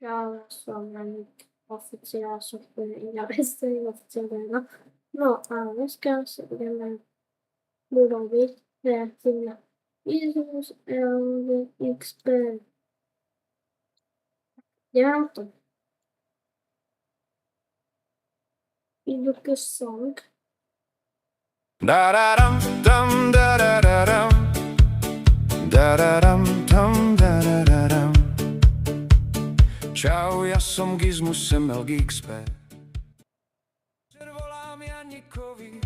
Ja som len oficiál, som ja bezcený oficiálne. No a dneska si budeme robiť reaktívne Isus LVXP. Jdeme to. Iduke song. Da da dum dum da da da dum da da dum dum da da da dum. Čau, ja som Gizmus MLGXP. Volám Janikovi,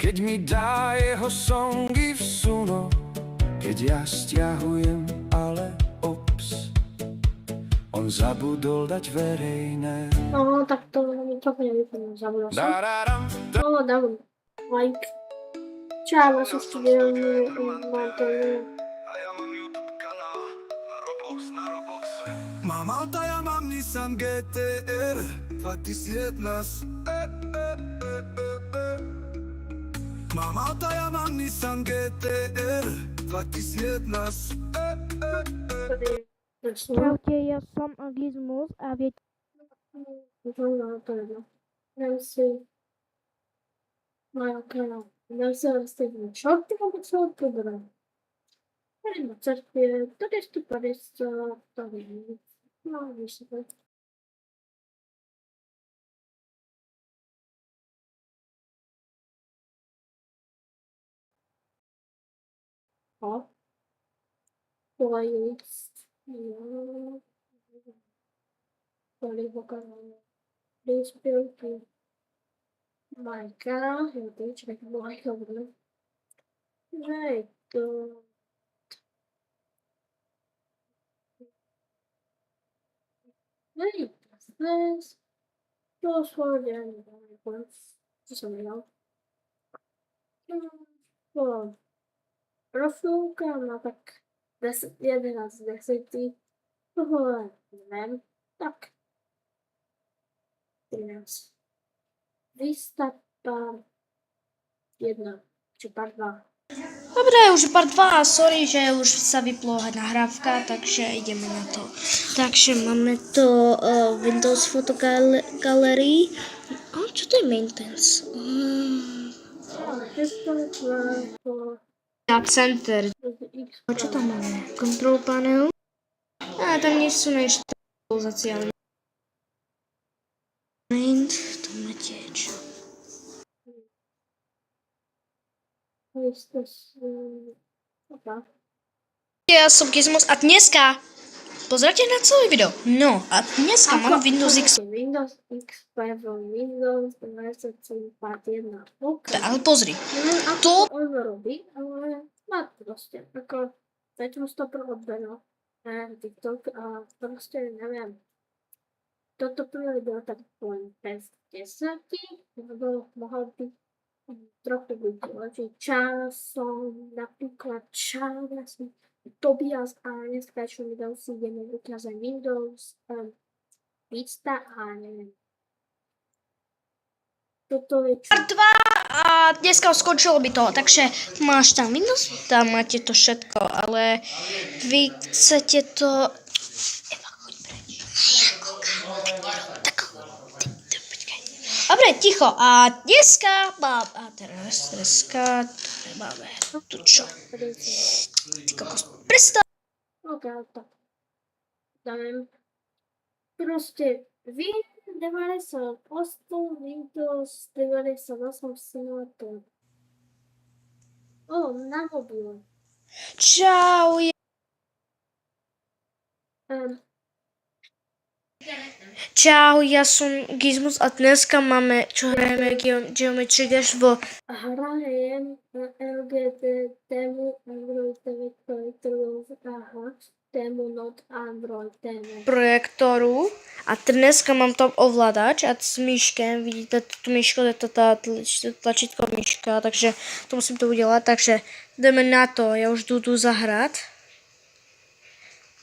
keď mi dá jeho songy vsuno, keď ja stiahujem, ale ops, on zabudol dať verejné. No, tak to mi trochu nevypadlo, zabudol som. Da da dum dum. No, dám like. Čau, vaše studiálne máte. Mám auta, ja mám Nissan GT-R 2011. Mám auta, ja mám Nissan GT-R 2011. Čaute, ja som Gizmus a viete... To jedno. Dám si môj kanál. Dám si rozstrednú čorty, alebo celé program. Tady na cerkvě, tady 150, tady nic. No, víš se to. O. Playlist. Jo. Toliko kanálu. Příspěvky. Můj kanál, jo, teď čekaj, můj kanál. Hej, to... Hej, this. To słodzianie, co jsem měl. No, profilka má tak 10, 11 z 10. Tohle nevím, tak 13. Výstavba 1, či part 2. Dobre, už part 2, sorry, že už sa vyplo nahrávka, takže ideme na to. Takže máme to Windows Photo Gallery. Čo to je maintenance? Center. Čo tam máme? Control panel. Tam nie sú niečo aktualizácia. To máte čo? Ja som Gizmus a dneska pozrite na celé video. No a dneska mám Windows XP. Windows XP v Windows 27 part 1. Okay. Ale pozri. To on robí, ale má prostě jako teď mu to pro odbeno TikTok a prostě nevím. Toto první video tak pojď bez 10, nebo mohl být trochu být lepší časom, například čas, Tobias a dneska čo video si ideme ukázať Windows Vista a neviem. Toto je čo? Part 2 a dneska skončilo by to, takže máš tam Windows, tam máte to všetko, ale vy chcete to... Dobre, ticho. A dneska mám... A teraz dneska... Máme tu čo? Ty kokos, prestaň! Ok, tak. Dáme. Prostě Win 98, Windows 98 simulator. O, na mobil. Čau. Čau, ja som Gizmus a dneska máme, čo hrajeme Geometry Dash vo... Hrajem LGT tému Android TV projektorov, tému not Android tému. Projektoru a dneska mám tam ovládač a s myškem, vidíte tu myšku, je to tá tlačítko myška, takže to musím to udělat, takže jdeme na to, já už jdu zahrát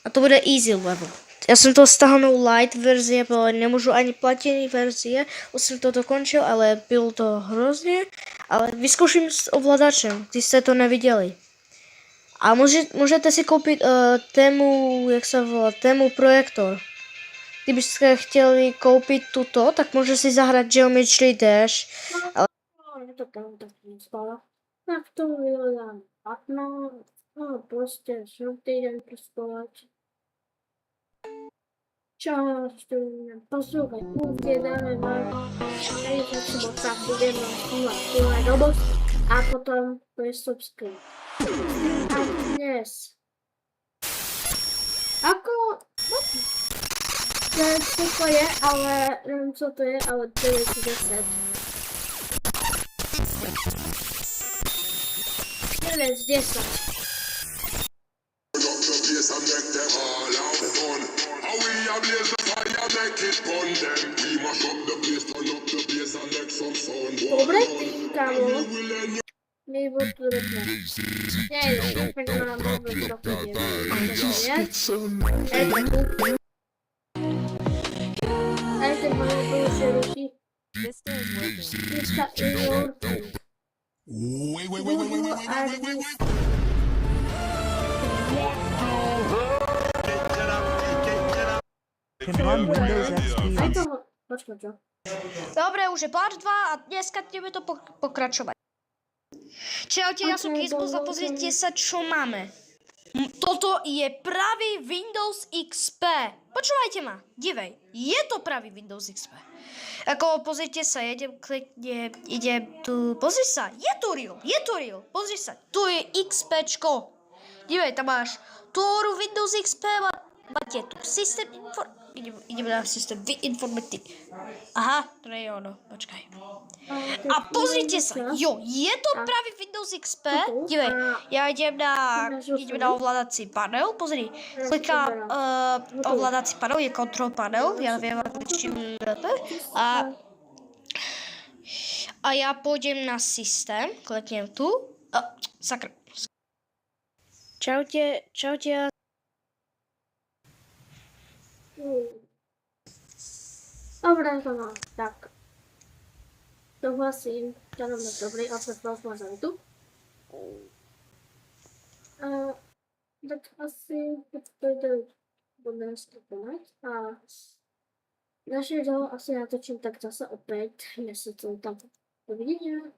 a to bude easy level. Já jsem to stáhnul light verzie, ale nemůžu ani platěný verzie, už jsem to dokončil, ale bylo to hrozně, ale vyzkouším s ovladačem, když jste to neviděli. A můžete si koupit tému, jak se volá, tému projektor. kdybyste chtěli koupit tuto, tak může si zahrát Geometry Dash. No, je to tam tak nespala. Tak to vyhledám 15, no prostě žlutý den pro spolač. Čas, poslouchaj, původně dáme vám, tady se třeba tak budeme tuhle dobu a potom to je subscribe. A dnes. Ako, no, nevím, co to je, ale nevím, co to je, ale 910. 910. Dobre, ty, kámo. Nebo to jdeme. Ne, tak mám dobrý profil. A ten malý to už je ruší. Dneska i working. Počkej, čo? Dobre, už je part 2 a dneska ideme to pokračovať. Čaute, ja som Gizmos a pozrite sa, čo máme. Toto je pravý Windows XP. Počúvajte ma, dívej, je to pravý Windows XP. Ako, pozrite sa, idem tu, pozri sa, je to real, pozri sa, tu je XPčko. Dívej, tam máš Toru Windows XP, máte tu systém ideme na systém informatik. Aha, to nie je ono, počkaj. A pozrite sa, jo, je to pravý Windows XP, dívej, ja idem na ovládací panel, pozri, klikám ovládací panel, je control panel, ja neviem, a ja pôjdem na systém, kliknem tu, sakra. Čaute, Dobre, to mám. Tak. Souhlasím. To nám je dobrý, a se vás možná tu. Tak asi budeme stupovat a naše video asi natočím tak zase opět, jestli to tam uvidíme